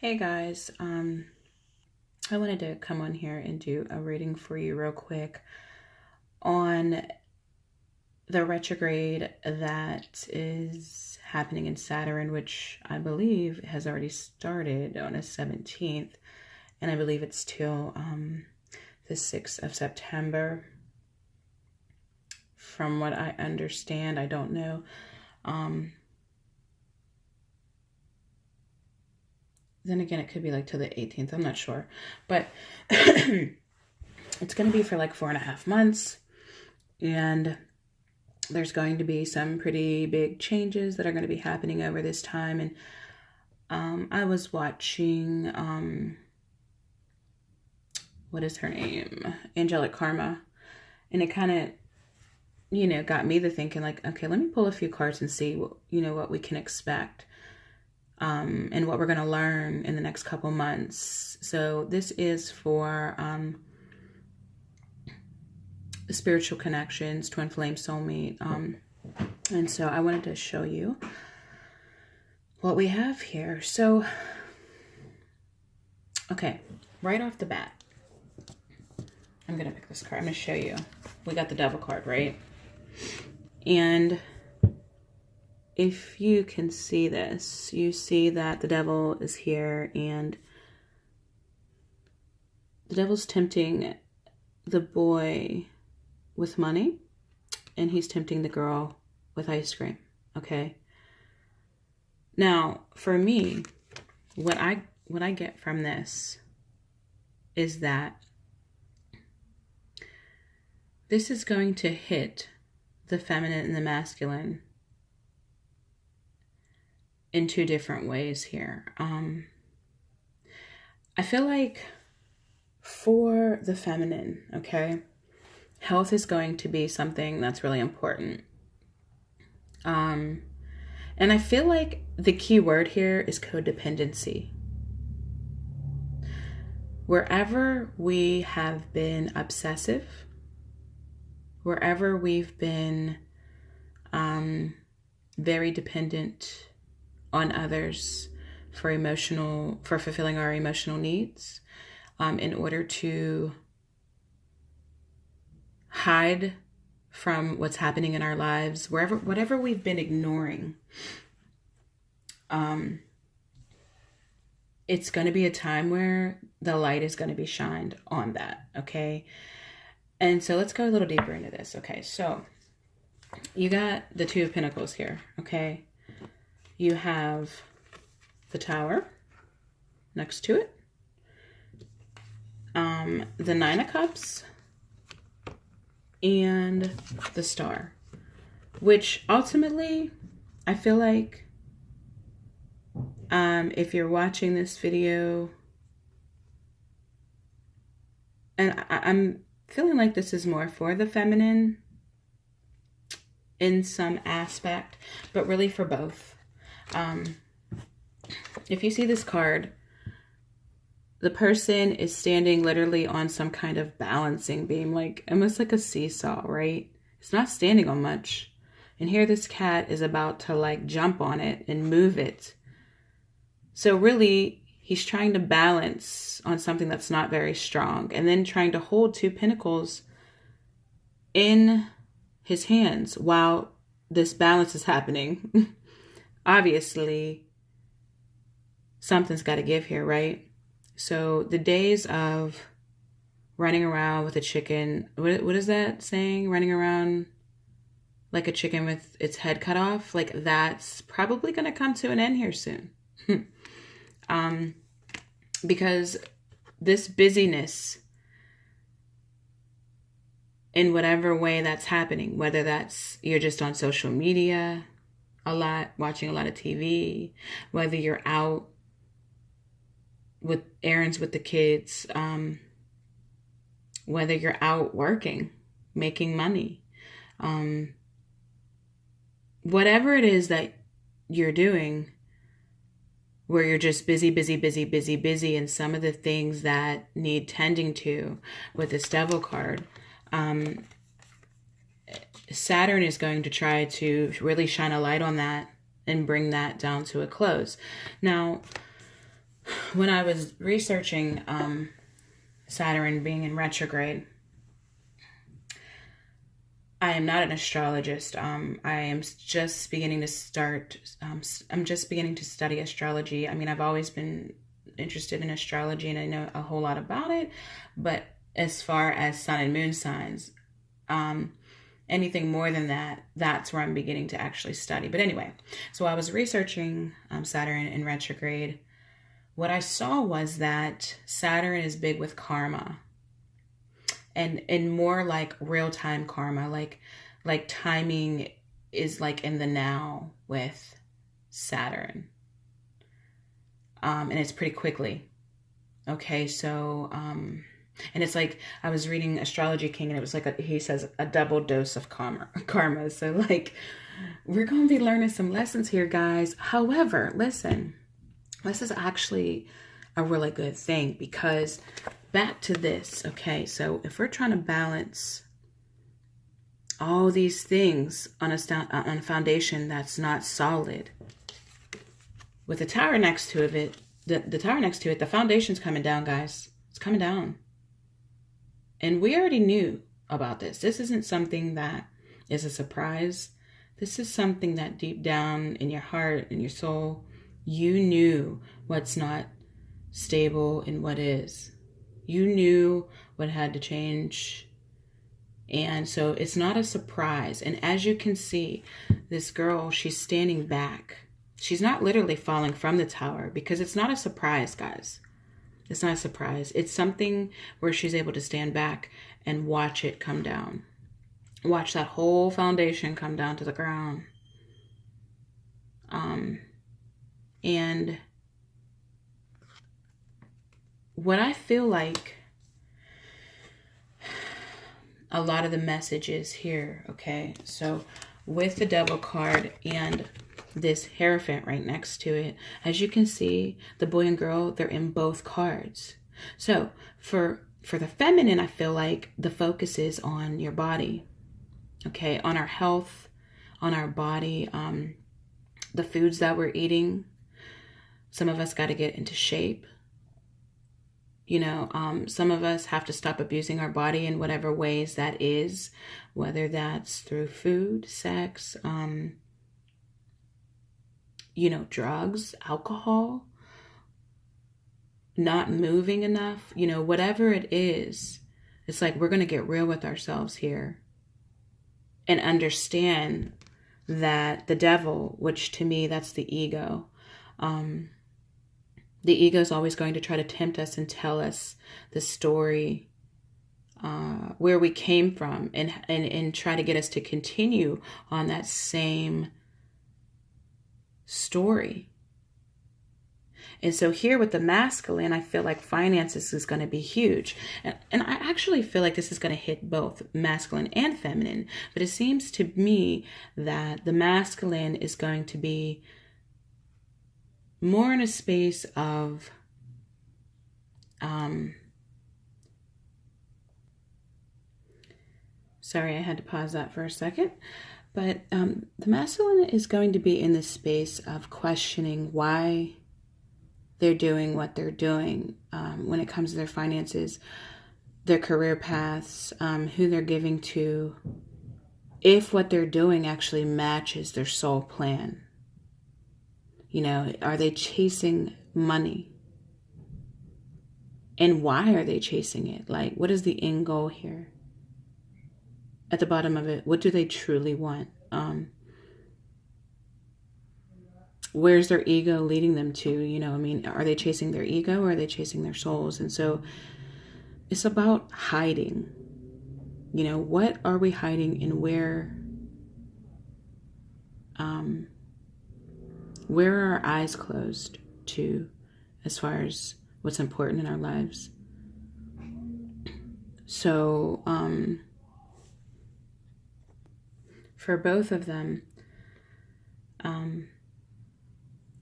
Hey guys, I wanted to come on here and do a reading for you real quick on the retrograde that is happening in Saturn, which I believe has already started on the 17th, and I believe it's till the 6th of September. From what I understand, I don't know. Then again, it could be like till the 18th. I'm not sure. But it's going to be for like 4.5 months. And there's going to be some pretty big changes that are going to be happening over this time. And I was watching, what is her name? Angelic Karma. And it kind of, got me to thinking like, okay, let me pull a few cards and see what we can expect. And what we're going to learn in the next couple months. So this is for spiritual connections, twin flame, soulmate. And so I wanted to show you what we have here. So, okay, right off the bat, I'm going to pick this card. I'm going to show you. We got the Devil card, right? And if you can see this, you see that the devil is here and the devil's tempting the boy with money and he's tempting the girl with ice cream, okay? Now, for me, what I get from this is that this is going to hit the feminine and the masculine in two different ways here. I feel like for the feminine, okay, health is going to be something that's really important. And I feel like the key word here is codependency. Wherever we have been obsessive, wherever we've been very dependent on others for fulfilling our emotional needs, in order to hide from what's happening in our lives, whatever we've been ignoring, it's going to be a time where the light is going to be shined on that, okay? And so let's go a little deeper into this, okay? So you got the Two of Pentacles here, okay? You have the Tower next to it. The Nine of Cups and the Star, which ultimately I feel like if you're watching this video, and I'm feeling like this is more for the feminine in some aspect, but really for both. If you see this card, the person is standing literally on some kind of balancing beam, like almost like a seesaw, right? It's not standing on much. And here this cat is about to like jump on it and move it. So really, he's trying to balance on something that's not very strong and then trying to hold two pentacles in his hands while this balance is happening. Obviously, something's got to give here, right? So the days of running around with a chicken, what is that saying? Running around like a chicken with its head cut off? Like that's probably going to come to an end here soon. Because this busyness in whatever way that's happening, whether that's you're just on social media a lot, watching a lot of TV, whether you're out with errands with the kids, whether you're out working, making money, whatever it is that you're doing, where you're just busy, and some of the things that need tending to with this Devil card, Saturn is going to try to really shine a light on that and bring that down to a close. Now, when I was researching Saturn being in retrograde, I am not an astrologist. I am just beginning to start. I'm just beginning to study astrology. I mean, I've always been interested in astrology and I know a whole lot about it. But as far as sun and moon signs, anything more than that, that's where I'm beginning to actually study. But anyway, so I was researching Saturn in retrograde. What I saw was that Saturn is big with karma. And more like real-time karma, like timing is like in the now with Saturn. And it's pretty quickly. Okay, so and it's like I was reading Astrology King and it was like he says a double dose of karma. So like we're going to be learning some lessons here, guys. However, listen, this is actually a really good thing because back to this, okay? So if we're trying to balance all these things on a foundation that's not solid, with the tower next to it, the tower next to it, the foundation's coming down, guys. It's coming down. And we already knew about this. This isn't something that is a surprise. This is something that deep down in your heart, in your soul, you knew what's not stable and what is. You knew what had to change. And so it's not a surprise. And as you can see, this girl, she's standing back. She's not literally falling from the tower because it's not a surprise, guys. It's not a surprise. It's something where she's able to stand back and watch it come down. Watch that whole foundation come down to the ground. And what I feel like a lot of the messages here, okay? So with the Devil card and this Hierophant right next to it, as you can see, the boy and girl, they're in both cards. So for the feminine, I feel like the focus is on your body, okay? On our health, on our body, the foods that we're eating. Some of us got to get into shape. You know, some of us have to stop abusing our body in whatever ways that is, whether that's through food, sex, you know, drugs, alcohol, not moving enough, you know, whatever it is. It's like we're going to get real with ourselves here and understand that the devil, which to me, that's the ego, the ego is always going to try to tempt us and tell us the story where we came from and try to get us to continue on that same story. And so here with the masculine, I feel like finances is going to be huge. And I actually feel like this is going to hit both masculine and feminine. But it seems to me that the masculine is going to be more in a space of sorry, I had to pause that for a second. But the masculine is going to be in the space of questioning why they're doing what they're doing when it comes to their finances, their career paths, who they're giving to, if what they're doing actually matches their soul plan. You know, are they chasing money? And why are they chasing it? Like, what is the end goal here? At the bottom of it, what do they truly want? Where's their ego leading them to? You know, I mean, are they chasing their ego or are they chasing their souls? And so it's about hiding. You know, what are we hiding and where are our eyes closed to as far as what's important in our lives? So, for both of them,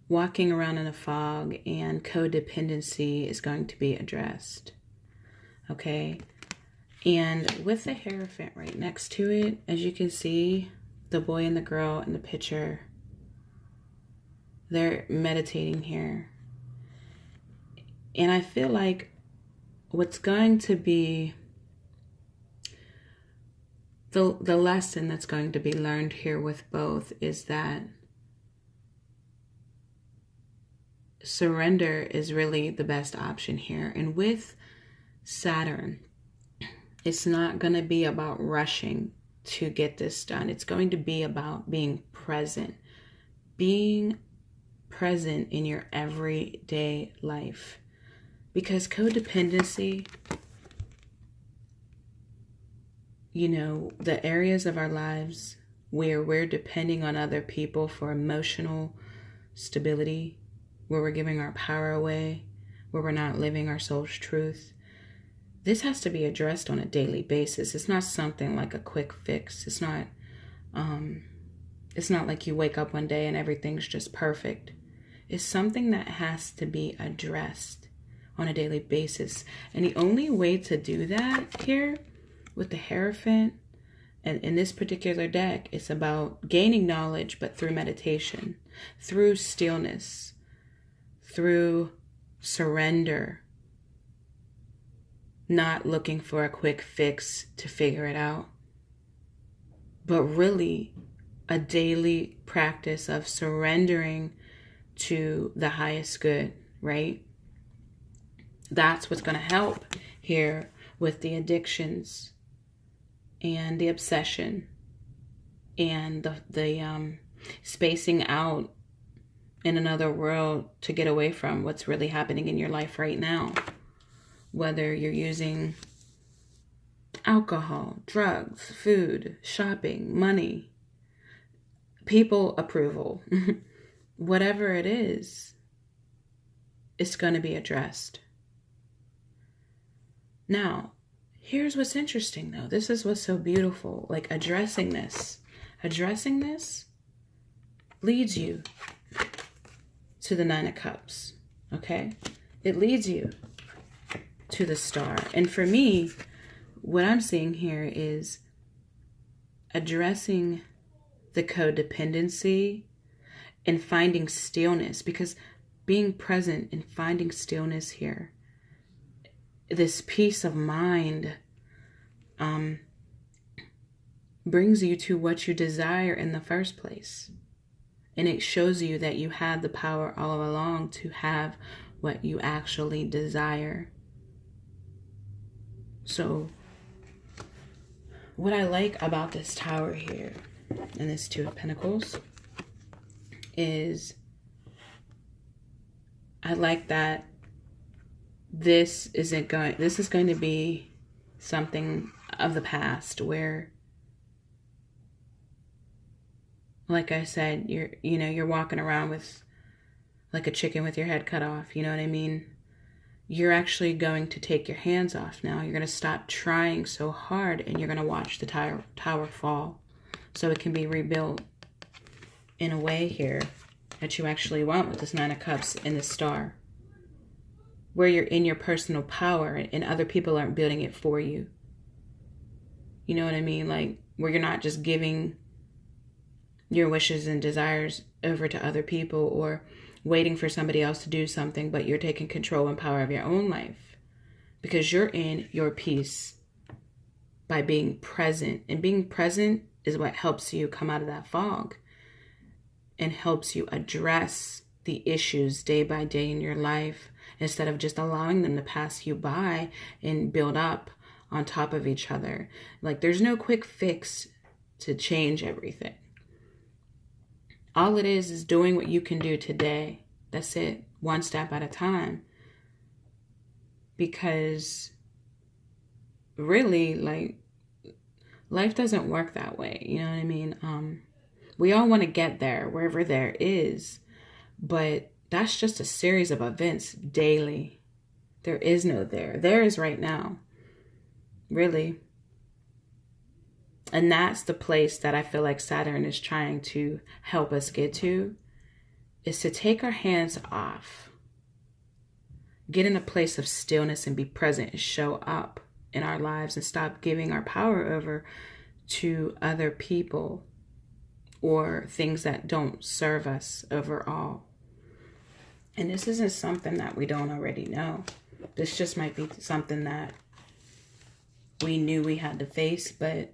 walking around in a fog and codependency is going to be addressed. Okay? And with the Hierophant right next to it, as you can see, the boy and the girl in the picture, they're meditating here. And I feel like what's going to be the lesson that's going to be learned here with both is that surrender is really the best option here. And with Saturn, it's not going to be about rushing to get this done. It's going to be about being present in your everyday life. Because codependency, the areas of our lives where we're depending on other people for emotional stability, where we're giving our power away, where we're not living our soul's truth, this has to be addressed on a daily basis. It's not something like a quick fix. It's not like you wake up one day and everything's just perfect. It's something that has to be addressed on a daily basis. And the only way to do that here with the Hierophant and in this particular deck, it's about gaining knowledge, but through meditation, through stillness, through surrender, not looking for a quick fix to figure it out, but really a daily practice of surrendering to the highest good, right? That's what's going to help here with the addictions and the obsession and the spacing out in another world to get away from what's really happening in your life right now. Whether you're using alcohol, drugs, food, shopping, money, people approval, whatever it is, it's going to be addressed. Now, here's what's interesting though. This is what's so beautiful. Like addressing this leads you to the Nine of Cups. Okay? It leads you to the Star. And for me, what I'm seeing here is addressing the codependency and finding stillness, because being present and finding stillness here, this peace of mind, brings you to what you desire in the first place. And it shows you that you had the power all along to have what you actually desire. So what I like about this Tower here and this Two of Pentacles is I like that this is going to be something of the past where, like I said, you're walking around with like a chicken with your head cut off. You know what I mean? You're actually going to take your hands off now. You're going to stop trying so hard and you're going to watch the tower fall so it can be rebuilt in a way here that you actually want with this Nine of Cups and this Star, where you're in your personal power and other people aren't building it for you. You know what I mean? Like where you're not just giving your wishes and desires over to other people or waiting for somebody else to do something, but you're taking control and power of your own life because you're in your peace by being present. And being present is what helps you come out of that fog and helps you address the issues day by day in your life instead of just allowing them to pass you by and build up on top of each other. Like there's no quick fix to change everything. All it is doing what you can do today. That's it. One step at a time. Because really, like, life doesn't work that way. You know what I mean? We all want to get there, wherever there is. But that's just a series of events daily. There is no there. There is right now. Really. And that's the place that I feel like Saturn is trying to help us get to, is to take our hands off, get in a place of stillness and be present and show up in our lives and stop giving our power over to other people or things that don't serve us overall. And this isn't something that we don't already know. This just might be something that we knew we had to face, but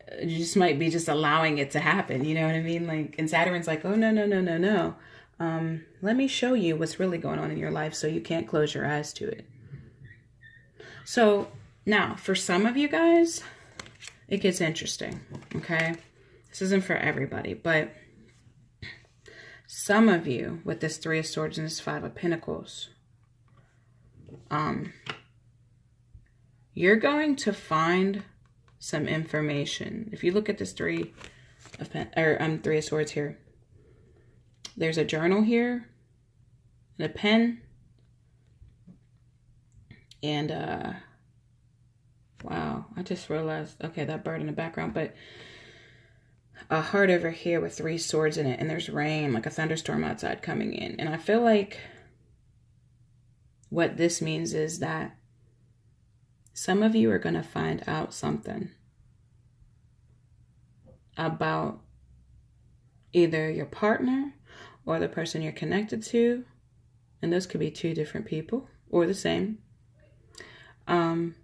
it just might be just allowing it to happen. You know what I mean? Like, and Saturn's like, oh, no, no, no, no, no. Let me show you what's really going on in your life so you can't close your eyes to it. So now, for some of you guys, it gets interesting, okay? This isn't for everybody, but some of you with this Three of Swords and this Five of Pentacles, you're going to find some information. If you look at this Three of Swords here, there's a journal here, and a pen, and wow, I just realized, okay, that bird in the background, but a heart over here with 3 swords in it, and there's rain, like a thunderstorm outside coming in. And I feel like what this means is that some of you are going to find out something about either your partner or the person you're connected to. And those could be 2 different people or the same. And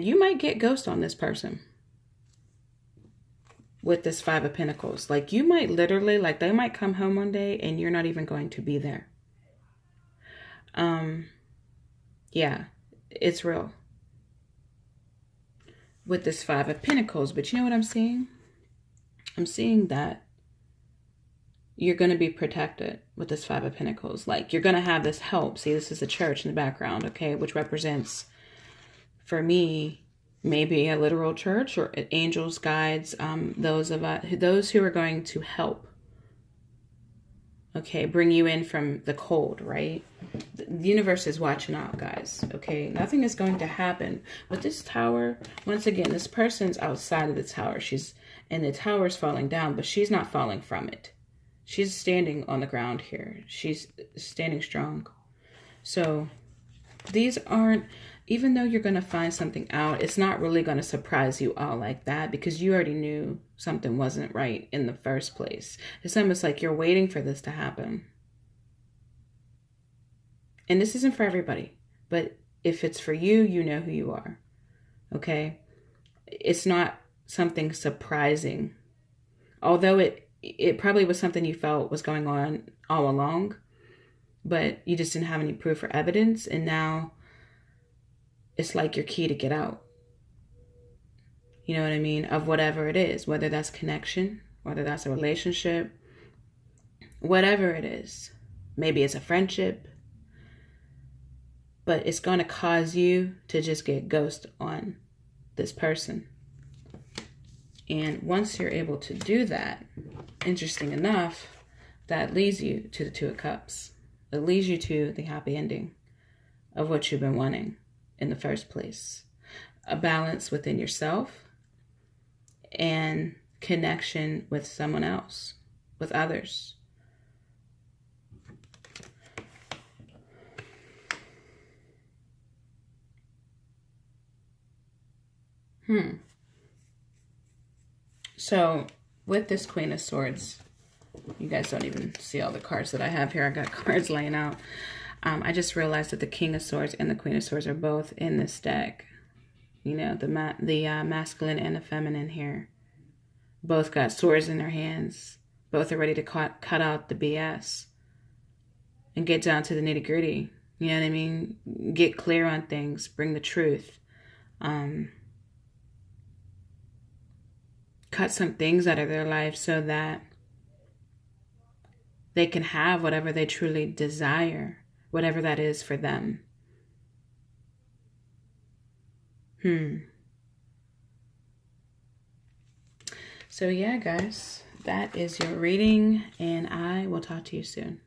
you might get ghost on this person with this 5 of Pentacles. Like, you might literally, like, they might come home one day and you're not even going to be there. Yeah, it's real with this 5 of Pentacles. But you know what I'm seeing? I'm seeing that you're going to be protected with this 5 of Pentacles. Like, you're going to have this help. See, this is a church in the background, okay, which represents, for me, maybe a literal church or angels, guides, those who are going to help, okay, bring you in from the cold, right? The universe is watching out, guys, okay? Nothing is going to happen. But this tower, once again, this person's outside of the tower. And the tower's falling down, but she's not falling from it. She's standing on the ground here. She's standing strong. So these aren't, even though you're going to find something out, it's not really going to surprise you all like that, because you already knew something wasn't right in the first place. It's almost like you're waiting for this to happen. And this isn't for everybody, but if it's for you, you know who you are. Okay? It's not something surprising. Although it probably was something you felt was going on all along, but you just didn't have any proof or evidence, and now it's like your key to get out. You know what I mean? Of whatever it is, whether that's connection, whether that's a relationship, whatever it is. Maybe it's a friendship, but it's going to cause you to just get ghost on this person. And once you're able to do that, interesting enough, that leads you to the 2 of Cups. It leads you to the happy ending of what you've been wanting in the first place. A balance within yourself and connection with someone else, with others. So with this Queen of Swords, you guys don't even see all the cards that I have here. I got cards laying out. I just realized that the King of Swords and the Queen of Swords are both in this deck. You know, the masculine and the feminine here. Both got swords in their hands. Both are ready to cut out the BS and get down to the nitty gritty. You know what I mean? Get clear on things. Bring the truth. Cut some things out of their life so that they can have whatever they truly desire, whatever that is for them. So yeah, guys, that is your reading, and I will talk to you soon.